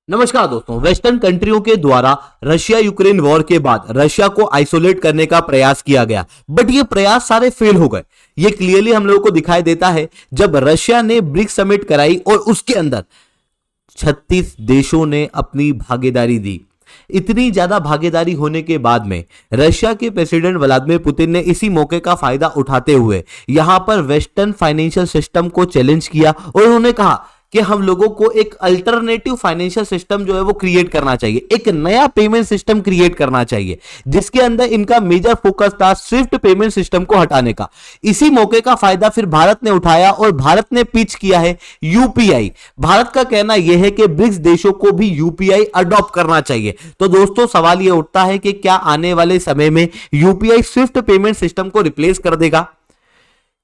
नमस्कार दोस्तों। वेस्टर्न कंट्रियों के द्वारा रशिया यूक्रेन वॉर के बाद रशिया को आइसोलेट करने का प्रयास किया गया, बट ये प्रयास सारे फेल हो गए। ये क्लियरली हम लोगों को दिखाई देता है जब रशिया ने ब्रिक्स समिट कराई और उसके अंदर 36 देशों ने अपनी भागीदारी दी। इतनी ज्यादा भागीदारी होने के बाद में रशिया के प्रेसिडेंट व्लादिमीर पुतिन ने इसी मौके का फायदा उठाते हुए यहां पर वेस्टर्न फाइनेंशियल सिस्टम को चैलेंज किया और उन्होंने कहा कि हम लोगों को एक अल्टरनेटिव फाइनेंशियल सिस्टम जो है वो क्रिएट करना चाहिए, एक नया पेमेंट सिस्टम क्रिएट करना चाहिए जिसके अंदर इनका मेजर फोकस था स्विफ्ट पेमेंट सिस्टम को हटाने का। इसी मौके का फायदा फिर भारत ने उठाया और भारत ने पिच किया है यूपीआई। भारत का कहना यह है कि ब्रिक्स देशों को भी यूपीआई अडॉप्ट करना चाहिए। तो दोस्तों सवाल यह उठता है कि क्या आने वाले समय में यूपीआई स्विफ्ट पेमेंट सिस्टम को रिप्लेस कर देगा?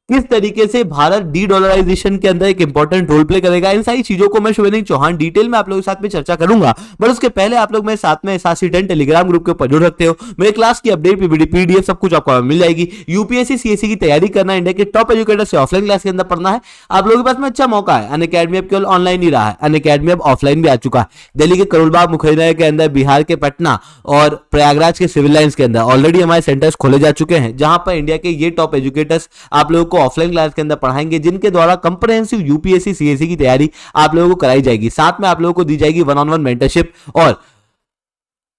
किस तरीके से भारत डी डॉलराइजेशन के अंदर एक इंपॉर्टेंट रोल प्ले करेगा? इन सारी चीजों को मैं शुभेंद्र चौहान डिटेल में आप लोगों के साथ में चर्चा करूंगा, बट उसके पहले आप लोग मेरे साथ में SRC10 टेलीग्राम ग्रुप के ऊपर जुड़ सकते हो। मेरे क्लास की अपडेट पीडीएफ सब कुछ आपको मिल जाएगी। यूपीएससी सीएससी की तैयारी करना, इंडिया के टॉप एजुकेटर से ऑफलाइन क्लास के अंदर पढ़ना है, आप लोगों के पास में अच्छा मौका है। अनअकैडमी अब केवल ऑनलाइन ही रहा है, अनअकैडमी अब ऑफलाइन भी आ चुका है। दिल्ली के करोलबाग मुखर्जी के अंदर, बिहार के पटना और प्रयागराज के सिविल लाइंस के अंदर ऑलरेडी हमारे सेंटर्स खोले जा चुके हैं, जहां पर इंडिया के ये टॉप एजुकेटर्स आप लोगों को ऑफलाइन क्लास के अंदर पढ़ाएंगे, जिनके द्वारा कंप्रेहेंसिव यूपीएससी सीएससी की तैयारी आप लोगों को कराई जाएगी। साथ में आप लोगों को दी जाएगी वन ऑन वन मेंटरशिप और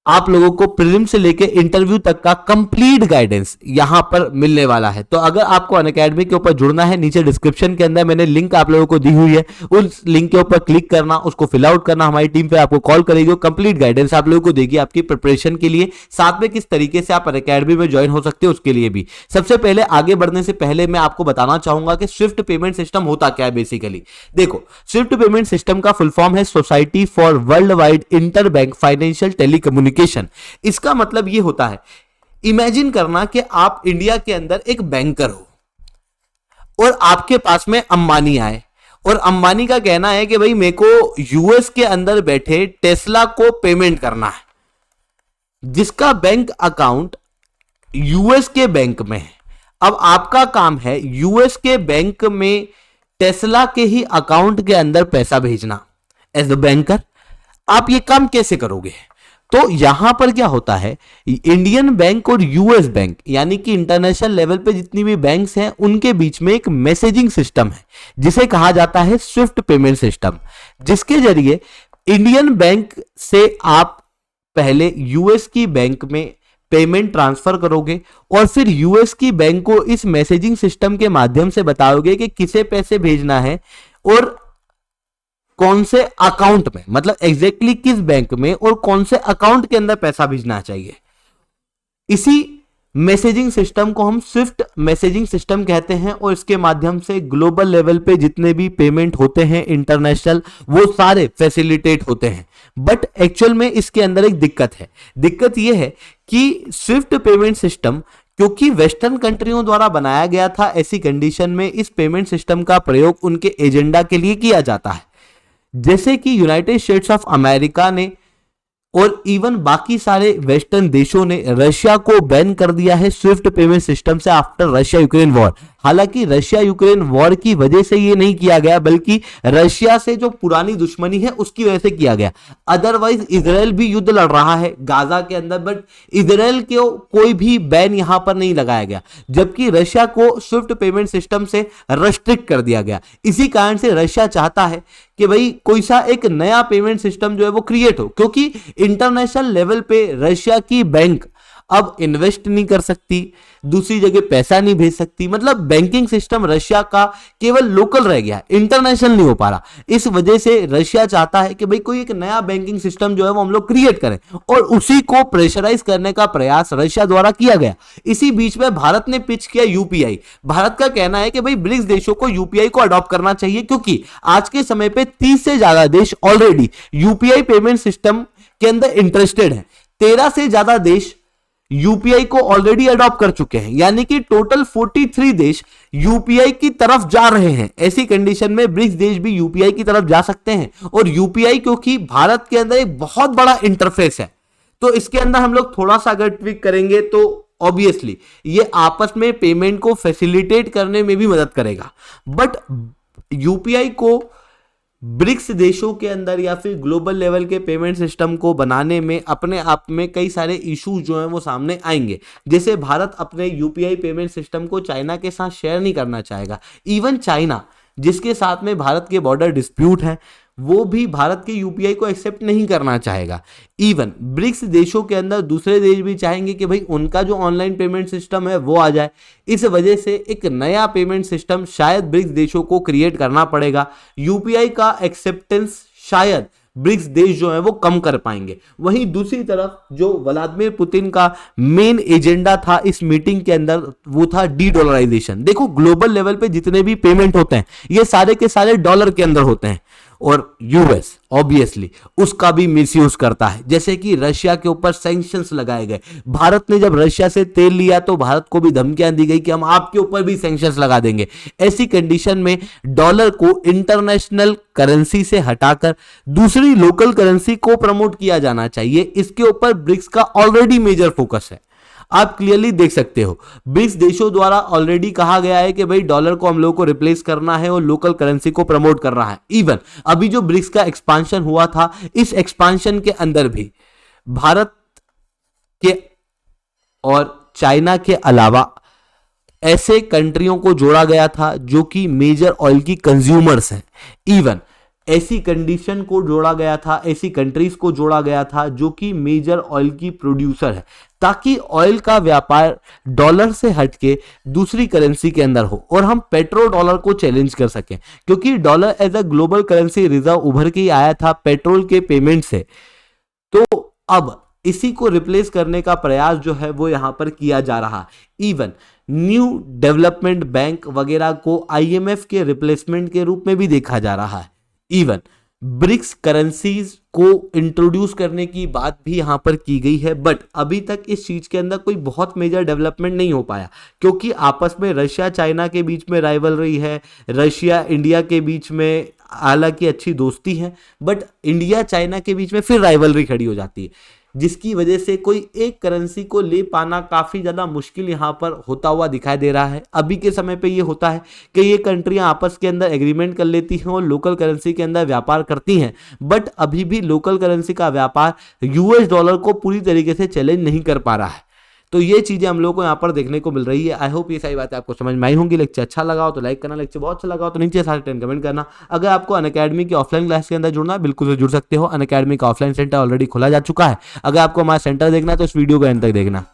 आप लोगों को प्रीलिम से लेकर इंटरव्यू तक का कंप्लीट गाइडेंस यहां पर मिलने वाला है। तो अगर आपको अनअकैडमी के ऊपर जुड़ना है, नीचे डिस्क्रिप्शन के अंदर मैंने लिंक आप लोगों को दी हुई है, उस लिंक के ऊपर क्लिक करना, उसको फिल आउट करना, हमारी टीम पे आपको कॉल करेगी, कंप्लीट गाइडेंस आप लोगों को देगी आपकी प्रिपरेशन के लिए। साथ में किस तरीके से आप अनअकैडमी में ज्वाइन हो सकते हो उसके लिए भी। सबसे पहले आगे बढ़ने से पहले मैं आपको बताना चाहूंगा कि स्विफ्ट पेमेंट सिस्टम होता क्या है। बेसिकली देखो, स्विफ्ट पेमेंट सिस्टम का फुल फॉर्म है society for world wide inter bank financial telecommunication. इसका मतलब यह होता है, इमेजिन करना कि आप इंडिया के अंदर एक बैंकर हो और आपके पास में अंबानी आए और अंबानी का कहना है कि भाई मेरे को यूएस के अंदर बैठे टेस्ला को पेमेंट करना है, जिसका बैंक अकाउंट यूएस के बैंक में है। अब आपका काम है यूएस के बैंक में टेस्ला के ही अकाउंट के अंदर पैसा भेजना। एज अ बैंकर आप ये काम कैसे करोगे? तो यहां पर क्या होता है, इंडियन बैंक और यूएस बैंक यानी कि इंटरनेशनल लेवल पे जितनी भी बैंक्स हैं उनके बीच में एक मैसेजिंग सिस्टम है जिसे कहा जाता है स्विफ्ट पेमेंट सिस्टम, जिसके जरिए इंडियन बैंक से आप पहले यूएस की बैंक में पेमेंट ट्रांसफर करोगे और फिर यूएस की बैंक को इस मैसेजिंग सिस्टम के माध्यम से बताओगे कि किसे पैसे भेजना है और कौन से अकाउंट में, मतलब एग्जैक्टली किस बैंक में और कौन से अकाउंट के अंदर पैसा भेजना चाहिए। इसी मैसेजिंग सिस्टम को हम स्विफ्ट मैसेजिंग सिस्टम कहते हैं और इसके माध्यम से ग्लोबल लेवल पे जितने भी पेमेंट होते हैं इंटरनेशनल, वो सारे फैसिलिटेट होते हैं। बट एक्चुअल में इसके अंदर एक दिक्कत है। दिक्कत यह है कि स्विफ्ट पेमेंट सिस्टम क्योंकि वेस्टर्न कंट्रियों द्वारा बनाया गया था, ऐसी कंडीशन में इस पेमेंट सिस्टम का प्रयोग उनके एजेंडा के लिए किया जाता है। जैसे कि यूनाइटेड स्टेट्स ऑफ अमेरिका ने और इवन बाकी सारे वेस्टर्न देशों ने रशिया को बैन कर दिया है स्विफ्ट पेमेंट सिस्टम से आफ्टर रशिया यूक्रेन वॉर। हालांकि रशिया यूक्रेन वॉर की वजह से ये नहीं किया गया, बल्कि रशिया से जो पुरानी दुश्मनी है उसकी वजह से किया गया। अदरवाइज इजराइल भी युद्ध लड़ रहा है गाजा के अंदर, बट इजराइल को कोई भी बैन यहां पर नहीं लगाया गया, जबकि रशिया को स्विफ्ट पेमेंट सिस्टम से रेस्ट्रिक्ट कर दिया गया। इसी कारण से रशिया चाहता है कि भाई कोई सा एक नया पेमेंट सिस्टम जो है वो क्रिएट हो, क्योंकि इंटरनेशनल लेवल पे रशिया की बैंक अब इन्वेस्ट नहीं कर सकती, दूसरी जगह पैसा नहीं भेज सकती, मतलब बैंकिंग सिस्टम रशिया का केवल लोकल रह गया, इंटरनेशनल नहीं हो पा रहा। इस वजह से रशिया चाहता है कि भाई कोई एक नया बैंकिंग सिस्टम जो है वो हम लोग क्रिएट करें और उसी को प्रेशराइज करने का प्रयास रशिया द्वारा किया गया। इसी बीच में भारत ने पिच किया यूपीआई। भारत का कहना है कि भाई ब्रिक्स देशों को यूपीआई को अडॉप्ट करना चाहिए, क्योंकि आज के समय पे 30 से ज्यादा देश ऑलरेडी यूपीआई पेमेंट सिस्टम के अंदर इंटरेस्टेड है। 13 से ज्यादा देश यूपीआई को ऑलरेडी अडॉप्ट कर चुके हैं, यानी कि टोटल 43 देश यूपीआई की तरफ जा रहे हैं। ऐसी कंडीशन में ब्रिक्स देश भी यूपीआई की तरफ जा सकते हैं। और यूपीआई क्योंकि भारत के अंदर एक बहुत बड़ा इंटरफेस है, तो इसके अंदर हम लोग थोड़ा सा अगर ट्विक करेंगे तो ऑब्वियसली ये आपस में पेमेंट को फैसिलिटेट करने में भी मदद करेगा। बट यूपीआई को ब्रिक्स देशों के अंदर या फिर ग्लोबल लेवल के पेमेंट सिस्टम को बनाने में अपने आप में कई सारे इश्यूज जो हैं वो सामने आएंगे। जैसे भारत अपने यूपीआई पेमेंट सिस्टम को चाइना के साथ शेयर नहीं करना चाहेगा। इवन चाइना, जिसके साथ में भारत के बॉर्डर डिस्प्यूट है, वो भी भारत के यूपीआई को एक्सेप्ट नहीं करना चाहेगा। इवन ब्रिक्स देशों के अंदर दूसरे देश भी चाहेंगे कि भाई उनका जो ऑनलाइन पेमेंट सिस्टम है वो आ जाए। इस वजह से एक नया पेमेंट सिस्टम शायद ब्रिक्स देशों को क्रिएट करना पड़ेगा। यूपीआई का एक्सेप्टेंस शायद ब्रिक्स देश जो है वो कम कर पाएंगे। वहीं दूसरी तरफ जो व्लादिमीर पुतिन का मेन एजेंडा था इस मीटिंग के अंदर, वो था डी डॉलराइजेशन। देखो, ग्लोबल लेवल पे जितने भी पेमेंट होते हैं ये सारे के सारे डॉलर के अंदर होते हैं, और यूएस ऑब्वियसली उसका भी मिसयूज करता है। जैसे कि रशिया के ऊपर सैंक्शंस लगाए गए। भारत ने जब रशिया से तेल लिया तो भारत को भी धमकियां दी गई कि हम आपके ऊपर भी सैंक्शंस लगा देंगे। ऐसी कंडीशन में डॉलर को इंटरनेशनल करेंसी से हटाकर दूसरी लोकल करेंसी को प्रमोट किया जाना चाहिए। इसके ऊपर ब्रिक्स का ऑलरेडी मेजर फोकस है। आप क्लियरली देख सकते हो, ब्रिक्स देशों द्वारा ऑलरेडी कहा गया है कि भाई डॉलर को हम लोगों को रिप्लेस करना है और लोकल करेंसी को प्रमोट कर रहा है। इवन अभी जो ब्रिक्स का एक्सपांशन हुआ था, इस एक्सपांशन के अंदर भी भारत के और चाइना के अलावा ऐसे कंट्रियों को जोड़ा गया था जो कि मेजर ऑयल की कंज्यूमर्स हैं। इवन ऐसी कंडीशन को जोड़ा गया था, ऐसी कंट्रीज को जोड़ा गया था जो कि मेजर ऑयल की प्रोड्यूसर है, ताकि ऑयल का व्यापार डॉलर से हटके दूसरी करेंसी के अंदर हो और हम पेट्रो डॉलर को चैलेंज कर सकें। क्योंकि dollar as a global currency reserve उभर के ही आया था पेट्रोल के पेमेंट से। तो अब इसी को रिप्लेस करने का प्रयास जो है वो यहां पर किया जा रहा। इवन न्यू डेवलपमेंट बैंक वगैरह को आईएमएफ के रिप्लेसमेंट के रूप में भी देखा जा रहा है। इवन ब्रिक्स करेंसीज को इंट्रोड्यूस करने की बात भी यहां पर की गई है, बट अभी तक इस चीज के अंदर कोई बहुत मेजर डेवलपमेंट नहीं हो पाया, क्योंकि आपस में रशिया चाइना के बीच में राइवलरी है, रशिया इंडिया के बीच में हालांकि अच्छी दोस्ती है, बट इंडिया चाइना के बीच में फिर राइवलरी खड़ी हो जाती है, जिसकी वजह से कोई एक करेंसी को ले पाना काफी ज्यादा मुश्किल यहां पर होता हुआ दिखाई दे रहा है। अभी के समय पे ये होता है कि ये कंट्रियां आपस के अंदर एग्रीमेंट कर लेती हैं और लोकल करेंसी के अंदर व्यापार करती हैं, बट अभी भी लोकल करेंसी का व्यापार यूएस डॉलर को पूरी तरीके से चैलेंज नहीं कर पा रहा है। तो ये चीजें हम लोग को यहाँ पर देखने को मिल रही है। आई होप ये सारी बातें आपको समझ में आई होंगी। लेक्चर अच्छा लगा हो तो लाइक करना, लेक्चर बहुत अच्छा लगा हो तो नीचे सारे 10 कमेंट करना। अगर आपको अनअकैडमी की ऑफलाइन क्लास के अंदर जुड़ना है, बिल्कुल से जुड़ सकते हो। अनअकैडमी का ऑफलाइन सेंटर ऑलरेडी खोला जा चुका है। अगर आपको हमारा सेंटर देखना है तो इस वीडियो को एंड तक देखना।